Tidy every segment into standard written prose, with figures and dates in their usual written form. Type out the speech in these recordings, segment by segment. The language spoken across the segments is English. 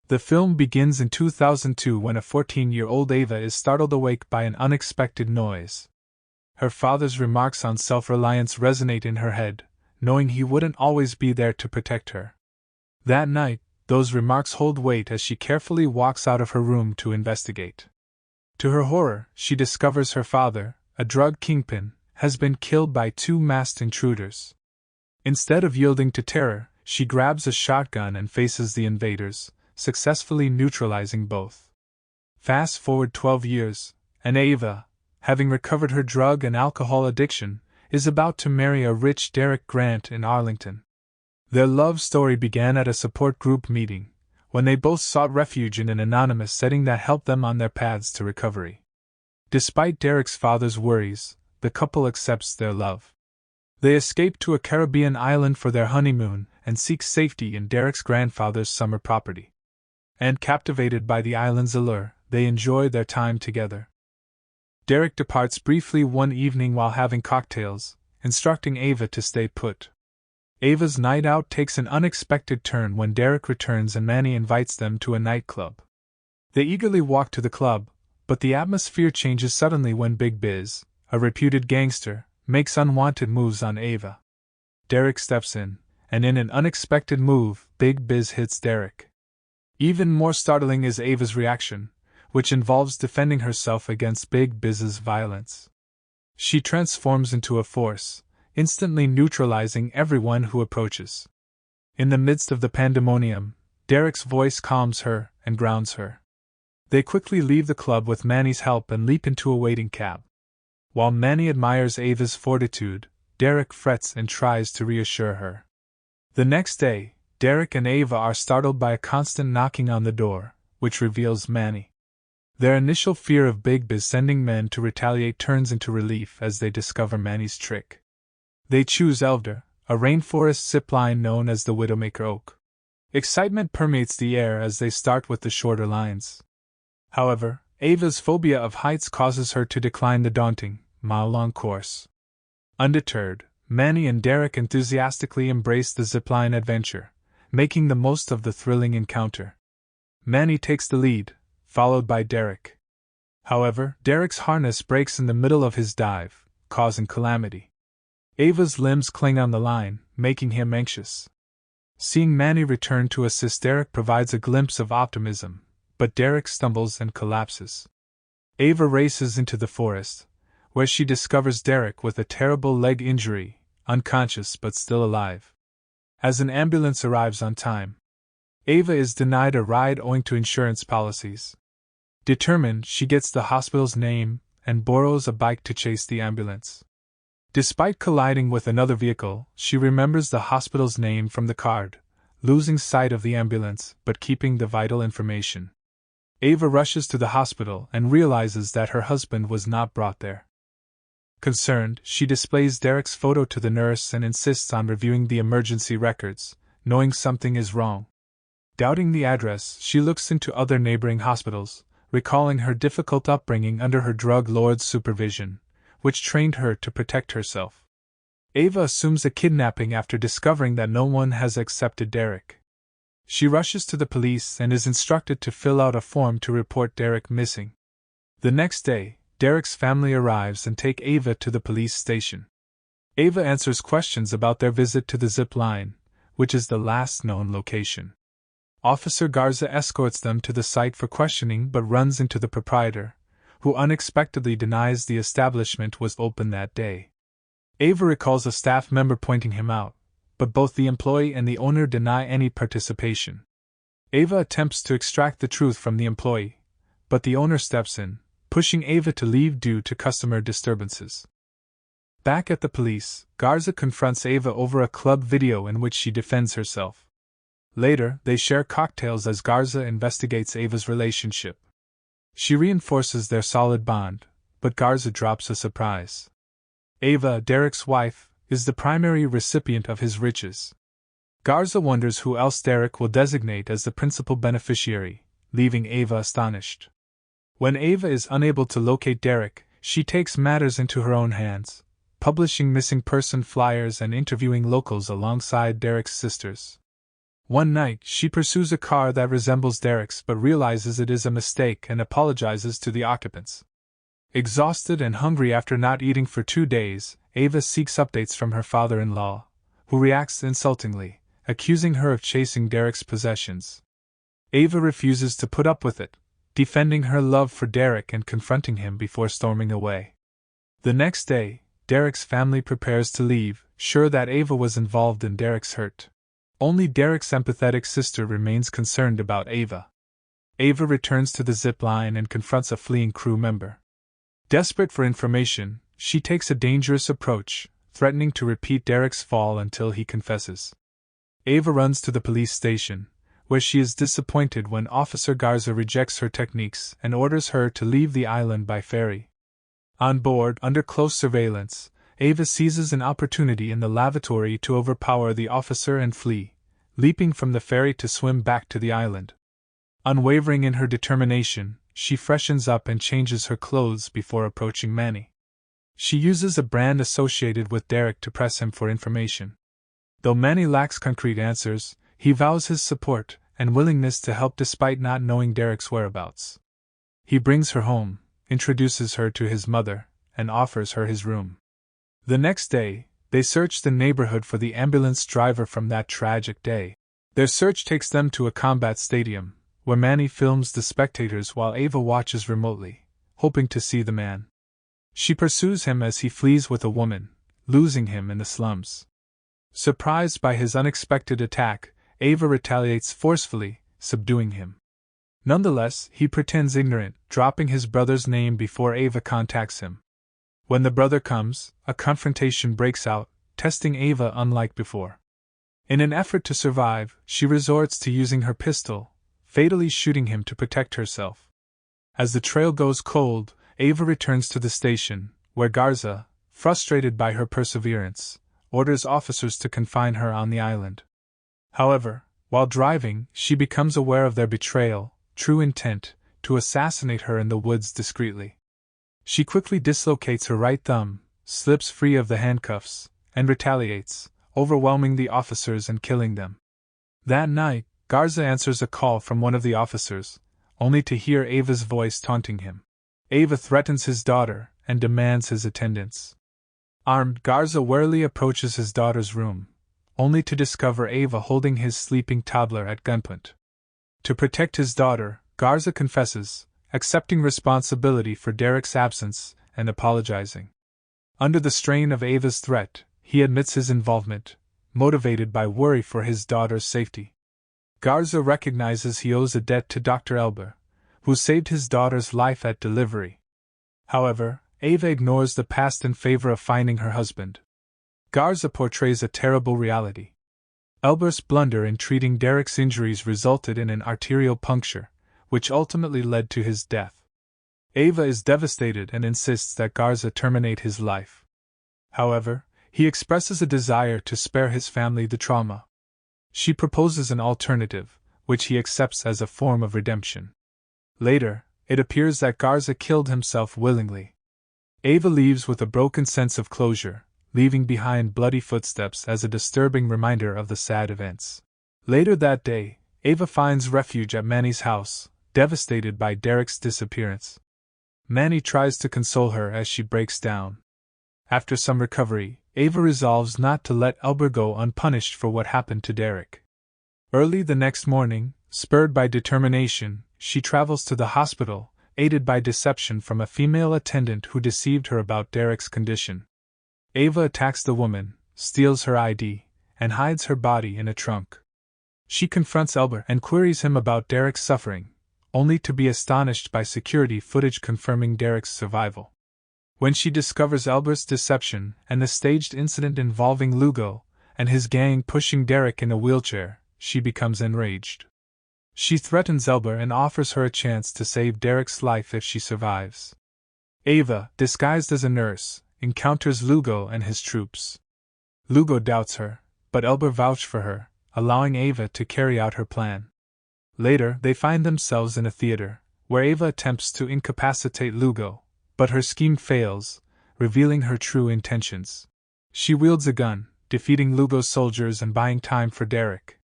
The film begins in 2002 when a 14-year-old Ava is startled awake by an unexpected noise. Her father's remarks on self-reliance resonate in her head, knowing he wouldn't always be there to protect her. That night, those remarks hold weight as she carefully walks out of her room to investigate. To her horror, she discovers her father, a drug kingpin, has been killed by two masked intruders. Instead of yielding to terror, she grabs a shotgun and faces the invaders, successfully neutralizing both. Fast forward 12 years, and Ava, having recovered her drug and alcohol addiction, is about to marry a rich Derek Grant in Arlington. Their love story began at a support group meeting, when they both sought refuge in an anonymous setting that helped them on their paths to recovery. Despite Derek's father's worries, the couple accepts their love. They escape to a Caribbean island for their honeymoon and seek safety in Derek's grandfather's summer property. And captivated by the island's allure, they enjoy their time together. Derek departs briefly one evening while having cocktails, instructing Ava to stay put. Ava's night out takes an unexpected turn when Derek returns and Manny invites them to a nightclub. They eagerly walk to the club, but the atmosphere changes suddenly when Big Biz, a reputed gangster, makes unwanted moves on Ava. Derek steps in, and in an unexpected move, Big Biz hits Derek. Even more startling is Ava's reaction, which involves defending herself against Big Biz's violence. She transforms into a force, instantly neutralizing everyone who approaches. In the midst of the pandemonium, Derek's voice calms her and grounds her. They quickly leave the club with Manny's help and leap into a waiting cab. While Manny admires Ava's fortitude, Derek frets and tries to reassure her. The next day, Derek and Ava are startled by a constant knocking on the door, which reveals Manny. Their initial fear of Big Biz sending men to retaliate turns into relief as they discover Manny's trick. They choose Elder, a rainforest zipline known as the Widowmaker Oak. Excitement permeates the air as they start with the shorter lines. However, Ava's phobia of heights causes her to decline the daunting, mile-long course. Undeterred, Manny and Derek enthusiastically embrace the zipline adventure, making the most of the thrilling encounter. Manny takes the lead, followed by Derek. However, Derek's harness breaks in the middle of his dive, causing calamity. Ava's limbs cling on the line, making him anxious. Seeing Manny return to assist Derek provides a glimpse of optimism, but Derek stumbles and collapses. Ava races into the forest, where she discovers Derek with a terrible leg injury, unconscious but still alive. As an ambulance arrives on time, Ava is denied a ride owing to insurance policies. Determined, she gets the hospital's name and borrows a bike to chase the ambulance. Despite colliding with another vehicle, she remembers the hospital's name from the card, losing sight of the ambulance but keeping the vital information. Ava rushes to the hospital and realizes that her husband was not brought there. Concerned, she displays Derek's photo to the nurse and insists on reviewing the emergency records, knowing something is wrong. Doubting the address, she looks into other neighboring hospitals, recalling her difficult upbringing under her drug lord's supervision, which trained her to protect herself. Ava assumes a kidnapping after discovering that no one has accepted Derek. She rushes to the police and is instructed to fill out a form to report Derek missing. The next day, Derek's family arrives and take Ava to the police station. Ava answers questions about their visit to the zip line, which is the last known location. Officer Garza escorts them to the site for questioning but runs into the proprietor, who unexpectedly denies the establishment was open that day. Ava recalls a staff member pointing him out, but both the employee and the owner deny any participation. Ava attempts to extract the truth from the employee, but the owner steps in, pushing Ava to leave due to customer disturbances. Back at the police, Garza confronts Ava over a club video in which she defends herself. Later, they share cocktails as Garza investigates Ava's relationship. She reinforces their solid bond, but Garza drops a surprise. Ava, Derek's wife, is the primary recipient of his riches. Garza wonders who else Derek will designate as the principal beneficiary, leaving Ava astonished. When Ava is unable to locate Derek, she takes matters into her own hands, publishing missing person flyers and interviewing locals alongside Derek's sisters. One night, she pursues a car that resembles Derek's but realizes it is a mistake and apologizes to the occupants. Exhausted and hungry after not eating for 2 days, Ava seeks updates from her father-in-law, who reacts insultingly, accusing her of chasing Derek's possessions. Ava refuses to put up with it, defending her love for Derek and confronting him before storming away. The next day, Derek's family prepares to leave, sure that Ava was involved in Derek's hurt. Only Derek's empathetic sister remains concerned about Ava. Ava returns to the zipline and confronts a fleeing crew member. Desperate for information, she takes a dangerous approach, threatening to repeat Derek's fall until he confesses. Ava runs to the police station, where she is disappointed when Officer Garza rejects her techniques and orders her to leave the island by ferry. On board, under close surveillance, Ava seizes an opportunity in the lavatory to overpower the officer and flee, leaping from the ferry to swim back to the island. Unwavering in her determination, she freshens up and changes her clothes before approaching Manny. She uses a brand associated with Derek to press him for information. Though Manny lacks concrete answers, he vows his support and willingness to help despite not knowing Derek's whereabouts. He brings her home, introduces her to his mother, and offers her his room. The next day, they search the neighborhood for the ambulance driver from that tragic day. Their search takes them to a combat stadium, where Manny films the spectators while Ava watches remotely, hoping to see the man. She pursues him as he flees with a woman, losing him in the slums. Surprised by his unexpected attack, Ava retaliates forcefully, subduing him. Nonetheless, he pretends ignorant, dropping his brother's name before Ava contacts him. When the brother comes, a confrontation breaks out, testing Ava unlike before. In an effort to survive, she resorts to using her pistol, fatally shooting him to protect herself. As the trail goes cold, Ava returns to the station, where Garza, frustrated by her perseverance, orders officers to confine her on the island. However, while driving, she becomes aware of their betrayal, true intent, to assassinate her in the woods discreetly. She quickly dislocates her right thumb, slips free of the handcuffs, and retaliates, overwhelming the officers and killing them. That night, Garza answers a call from one of the officers, only to hear Ava's voice taunting him. Ava threatens his daughter and demands his attendance. Armed, Garza warily approaches his daughter's room, only to discover Ava holding his sleeping toddler at gunpoint. To protect his daughter, Garza confesses, accepting responsibility for Derek's absence and apologizing. Under the strain of Ava's threat, he admits his involvement, motivated by worry for his daughter's safety. Garza recognizes he owes a debt to Dr. Elber, who saved his daughter's life at delivery. However, Ava ignores the past in favor of finding her husband. Garza portrays a terrible reality. Elber's blunder in treating Derek's injuries resulted in an arterial puncture, which ultimately led to his death. Ava is devastated and insists that Garza terminate his life. However, he expresses a desire to spare his family the trauma. She proposes an alternative, which he accepts as a form of redemption. Later, it appears that Garza killed himself willingly. Ava leaves with a broken sense of closure, leaving behind bloody footsteps as a disturbing reminder of the sad events. Later that day, Ava finds refuge at Manny's house, devastated by Derek's disappearance. Manny tries to console her as she breaks down. After some recovery, Ava resolves not to let Elber go unpunished for what happened to Derek. Early the next morning, spurred by determination, she travels to the hospital, aided by deception from a female attendant who deceived her about Derek's condition. Ava attacks the woman, steals her ID, and hides her body in a trunk. She confronts Elber and queries him about Derek's suffering, only to be astonished by security footage confirming Derek's survival. When she discovers Elber's deception and the staged incident involving Lugo and his gang pushing Derek in a wheelchair, she becomes enraged. She threatens Elber and offers her a chance to save Derek's life if she survives. Ava, disguised as a nurse, encounters Lugo and his troops. Lugo doubts her, but Elber vouches for her, allowing Ava to carry out her plan. Later, they find themselves in a theater, where Ava attempts to incapacitate Lugo, but her scheme fails, revealing her true intentions. She wields a gun, defeating Lugo's soldiers and buying time for Derek.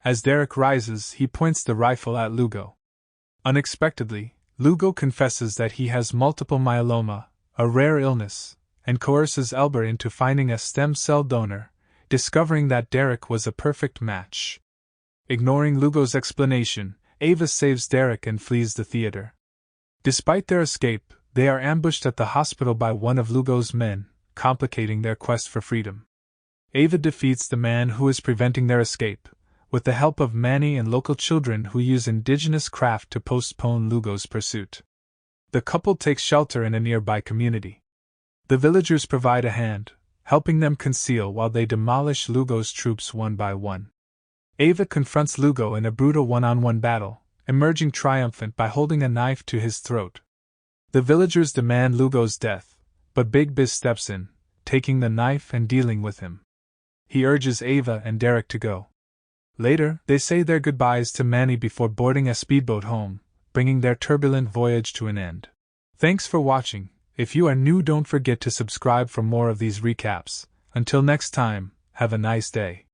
As Derek rises, he points the rifle at Lugo. Unexpectedly, Lugo confesses that he has multiple myeloma, a rare illness, and coerces Elber into finding a stem cell donor, discovering that Derek was a perfect match. Ignoring Lugo's explanation, Ava saves Derek and flees the theater. Despite their escape, they are ambushed at the hospital by one of Lugo's men, complicating their quest for freedom. Ava defeats the man who is preventing their escape, with the help of Manny and local children who use indigenous craft to postpone Lugo's pursuit. The couple takes shelter in a nearby community. The villagers provide a hand, helping them conceal while they demolish Lugo's troops one by one. Ava confronts Lugo in a brutal one-on-one battle, emerging triumphant by holding a knife to his throat. The villagers demand Lugo's death, but Big Biz steps in, taking the knife and dealing with him. He urges Ava and Derek to go. Later, they say their goodbyes to Manny before boarding a speedboat home, bringing their turbulent voyage to an end. Thanks for watching. If you are new, don't forget to subscribe for more of these recaps. Until next time, have a nice day.